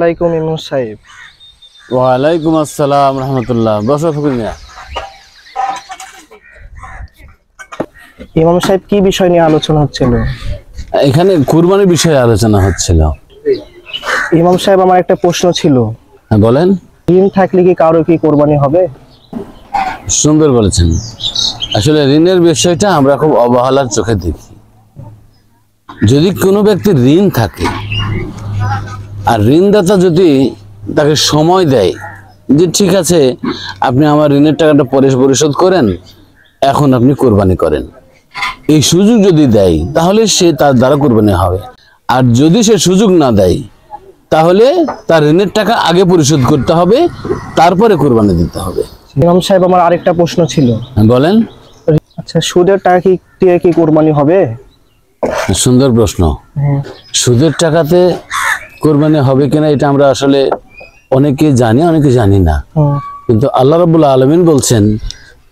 আলাইকুম ইমাম সাহেব। ওয়ালাইকুম আসসালাম রহমতুল্লাহ। বসো ফকির মিয়া। ইমাম সাহেব কি বিষয় নিয়ে আলোচনা হচ্ছিল? এখানে কুরবানির বিষয়ে আলোচনা হচ্ছিল। ইমাম সাহেব, আমার একটা প্রশ্ন ছিল। হ্যাঁ, বলেন। ঋণ থাকলে কি কারো কি কোরবানি হবে? সুন্দর বলেছেন। আসলে ঋণের বিষয়টা আমরা খুব অবহেলার চোখে দেখি। যদি কোনো ব্যক্তির ঋণ থাকে আর ঋণদাতা যদি তাকে সময় দেয় যে ঠিক আছে আপনি আমার ঋণের টাকাটা পরে পরিশোধ করেন, এখন আপনি কোরবানি করেন, এই সুযোগ যদি দেয় তাহলে সে তার দ্বারা কোরবানি হবে। আর যদি সে সুযোগ না দেয় তাহলে তার ঋণের টাকা আগে পরিশোধ করতে হবে, তারপরে কোরবানি দিতে হবে। ইমাম সাহেব, আমার আরেকটা প্রশ্ন ছিল। বলেন। আচ্ছা, সুদের টাকা কি দিয়ে কি কোরবানি হবে? সুন্দর প্রশ্ন। সুদের টাকাতে কোরবানি হবে কিনা এটা আমরা আসলে অনেকে জানি, অনেকে জানি না। কিন্তু আল্লাহ রাব্বুল আলামিন বলছেন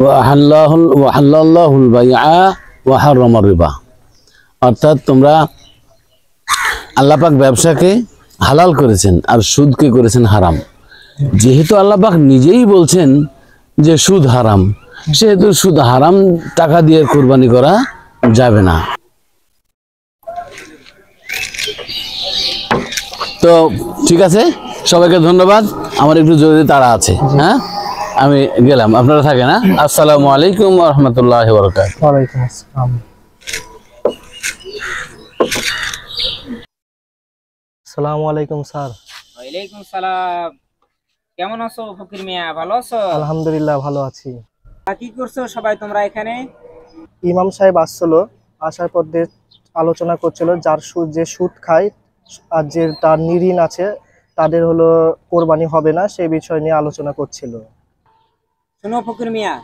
ওয়াহাল্লাহুল বাইআ ওয়া হারামার রিবা, অর্থাৎ তোমরা আল্লাহ পাক ব্যবসাকে হালাল করেছেন আর সুদকে করেছেন হারাম। যেহেতু আল্লাহ পাক নিজেই বলছেন যে সুদ হারাম, সেহেতু সুদ হারাম টাকা দিয়ে কোরবানি করা যাবে না। তো ঠিক আছে, সবাইকে ধন্যবাদ। আমার একটু জরুরি তাড়া আছে, হ্যাঁ, আমি গেলাম। আপনারা থাকেন। হ্যাঁ, আসসালামু আলাইকুম ওয়া রাহমাতুল্লাহি ওয়া বারাকাতুহু। ওয়ালাইকুম আসসালাম। আসসালামু আলাইকুম স্যার। ওয়ালাইকুম সালাম। কেমন আছো ফকির মিয়া, ভালো আছো? আলহামদুলিল্লাহ, ভালো আছি। কি করছো সবাই তোমরা এখানে? ইমাম সাহেব আসছিল, আসার পর আলোচনা করছিল যার সুদ, যে সুদ খায় আর যে তার ঋণ আছে তাদের হলো কোরবানি হবে না, সেই বিষয় নিয়ে আলোচনা করছিল। শোনো ফকির মিয়া,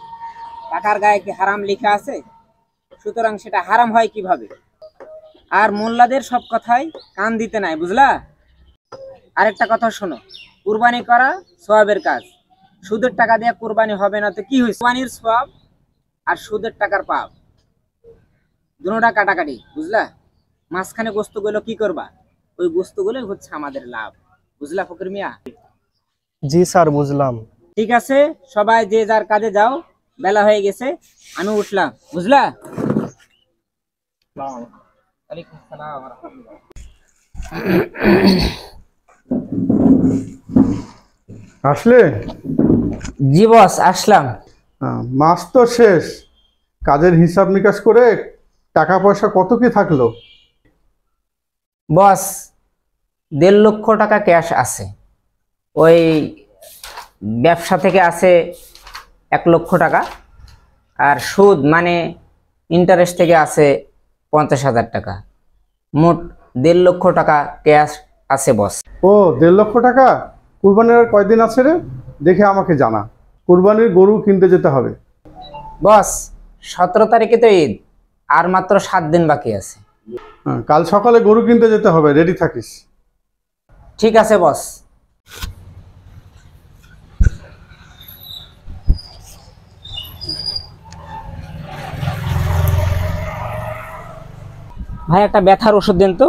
টাকার গায়ে কি হারাম লেখা আছে? সুতরাং সেটা হারাম হয় কিভাবে? আর মোল্লাদের সব কথাই কান দিতে নাই, বুঝলা? আরেকটা কথা শোনো, কুরবানি করা সওয়াবের কাজ। সুদের টাকা দিয়ে কুরবানি হবে না তো কি হয়েছে? কুরবানির সওয়াব আর সুদের টাকার পাপ দুটোটা কাটাকাটি, বুঝলা? মাঝখানে গোস্তগুলো কি করবা? ওই গোস্তগুলোই হচ্ছে আমাদের লাভ, বুঝলা ফকির মিয়া? জি স্যার, বুঝলাম। ঠিক আছে, সবাই যে যার কাজে যাও, বেলা হয়ে গেছে, আমি উঠলাম, বুঝলা? ওয়ালাইকুম আসসালাম ওয়া রাহমাতুল্লাহ। আসলে জি বস, আসলাম। মাস তো শেষ, কাজের হিসাব নিকাশ করে টাকা পয়সা কত কি থাকলো? বস, 1.5 লক্ষ টাকা ক্যাশ আছে, ওই ব্যবসা থেকে আছে 1 লক্ষ টাকা, আর সুদ মানে ইন্টারেস্ট থেকে আছে 50,000 টাকা, মোট 1.5 লক্ষ টাকা ক্যাশ আছে বস। ও, 1.5 লক্ষ টাকা? কুরবানির আর কয়দিন আছে রে? দেখে আমাকে জানা, কুরবানির গরু কিনতে যেতে হবে। বস, 17 তারিখে তো ঈদ, আর মাত্র 7 দিন বাকি আছে। কাল সকালে গরু কিনতে যেতে হবে, রেডি থাকিস। ঠিক আছে বস। ভাই, একটা ব্যথার ওষুধ দেন তো।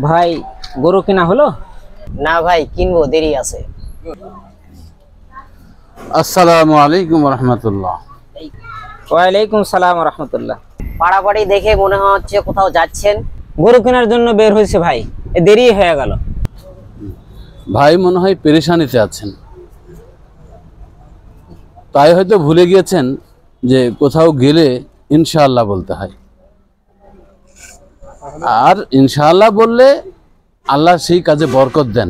ভাই, গরু কিনা হলো? না ভাই, কিনবো, দেরি আছে। আসসালামু আলাইকুম ওয়া রাহমাতুল্লাহ। ওয়ালাইকুম সালাম ওয়া রাহমাতুল্লাহ। পাড়াপাড়ি দেখে মনে হচ্ছে কোথাও যাচ্ছেন। গরু কেনার জন্য বের হয়েছে ভাই, দেরি হয়ে গেল। ভাই মনে হয় পেরেশানিতে আছেন, তাই হয়তো ভুলে গিয়েছেন যে কোথাও গেলে ইনশাআল্লাহ বলতে হয়। আর ইনশাআল্লাহ বললে আল্লাহ সেই কাজে বরকত দেন,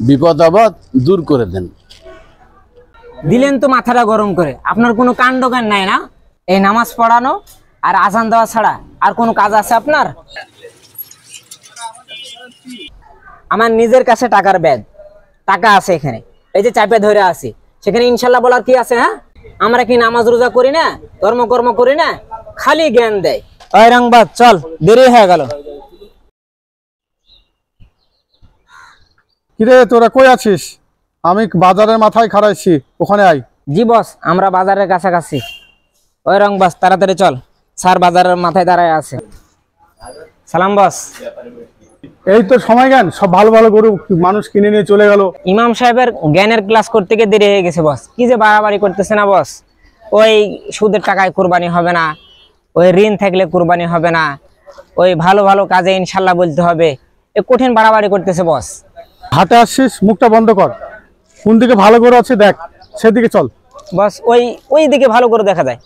বিপদ আপদ দূর করে দেন। দিলেন তো মাথাটা গরম করে। আপনার কোনো কাণ্ড জ্ঞান নাই না? এই নামাজ পড়ানো আর আজান দেওয়া ছাড়া আর কোনো কাজ আছে আপনার? আমার নিজের কাছে টাকার ব্যাগ, টাকা আছে এখানে, এই যে চাপে ধরে আছি, সেখানে ইনশাল্লাহ বলার কি আছে? হ্যাঁ, আমরা কি নামাজ রোজা করি না, ধর্মকর্ম করি না, খালি জ্ঞান দেয়। ওই রংবাদ, চল, দেরি হয়ে গেল। কিরে, তোরা কই আছিস? আমি বাজারের মাথায় খাড়াইছি, ওখানে আয়। জি বস, আমরা বাজারের কাছাকাছি। ওই রংবাজ, তাড়াতাড়ি চল। স্যার বাজারের মাথায় দাঁড়ায় আছে। সালাম বস। এই তো সময় জ্ঞান, সব ভালো ভালো গরু মানুষ কিনে নিয়ে চলে গেল। ইমাম সাহেবের জ্ঞানের ক্লাস করতে গিয়ে দেরি হয়ে গেছে বস। কি যে বাড়াবাড়ি করতেছে না বস। ওই সুদের টাকায় কুরবানি হবে না, ওই ঋণ থাকলে কুরবানি হবে না, ওই ভালো ভালো কাজে ইনশাল্লাহ বলতে হবে, এ কঠিন বাড়াবাড়ি করতেছে বস। হাটে আসছিস, মুখটা বন্ধ কর। কোন দিকে ভালো গরু আছে দেখ, সেদিকে চল। বস ওই দিকে ভালো করে দেখা যায়।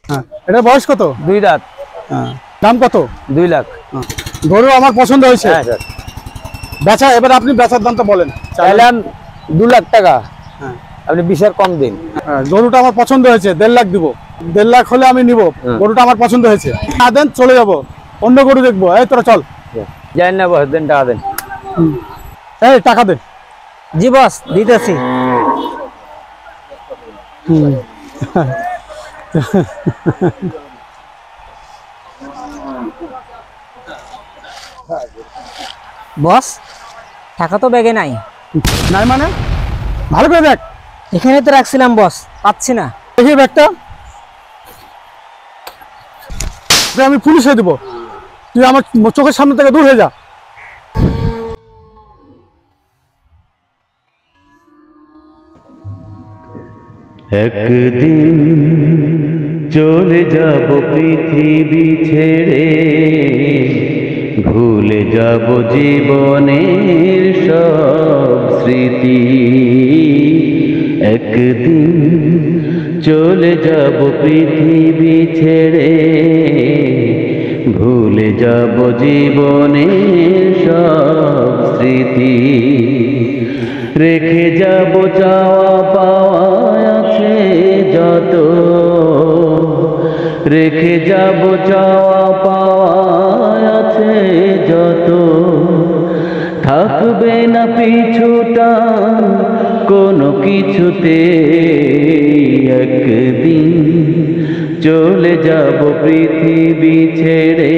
হ্যাঁ, এটা বয়স কত? 2 দাঁত। হ্যাঁ, দাম কত? 2 লাখ। গরু আমার পছন্দ হয়েছে। হ্যাঁ স্যার। বেচা, এবার আপনি বেচার দামটা বলেন। চাইলাম 2 লাখ টাকা, হ্যাঁ, আপনি 20 এর কম দিন। গরুটা আমার পছন্দ হয়েছে, 1.5 লাখ দিব। 1.5 লাখ হলে আমি নিব। গরুটা আমার পছন্দ হয়েছে। না দেন চলে যাব, অন্য গরু দেখবো। এই তোরা চল। জানেন না বস, দেন টাকা দেন। এই টাকা দে। জি বস, দিতেছি। বস টাকা তো ব্যাগে নাই। নাই মানে? ভালো করে দেখ। এখানে তো রাখছিলাম বস, পাচ্ছি না। দেখি ব্যাগটা। আমি পুলিশে দেবো, তুই আমার চোখের সামনে থেকে দূর হয়ে যা। একদিন চলে যাব পৃথিবী ছেড়ে, ভুলে যাব জীবনের সব স্মৃতি। একদিন চলে যাব পৃথিবী ছেড়ে, ভুলে যাব জীবনের সব স্মৃতি। রেখে যাব চাওয়া পাওয়া আছে যত, রেখে যাব চাওয়া পাওয়া আছে যত। থাকবে না পিছুটা কোনো কিছুতে। একদিন চলে যাব পৃথিবী ছেড়ে,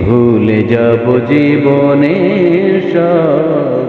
ভুলে যাব জীবনের সব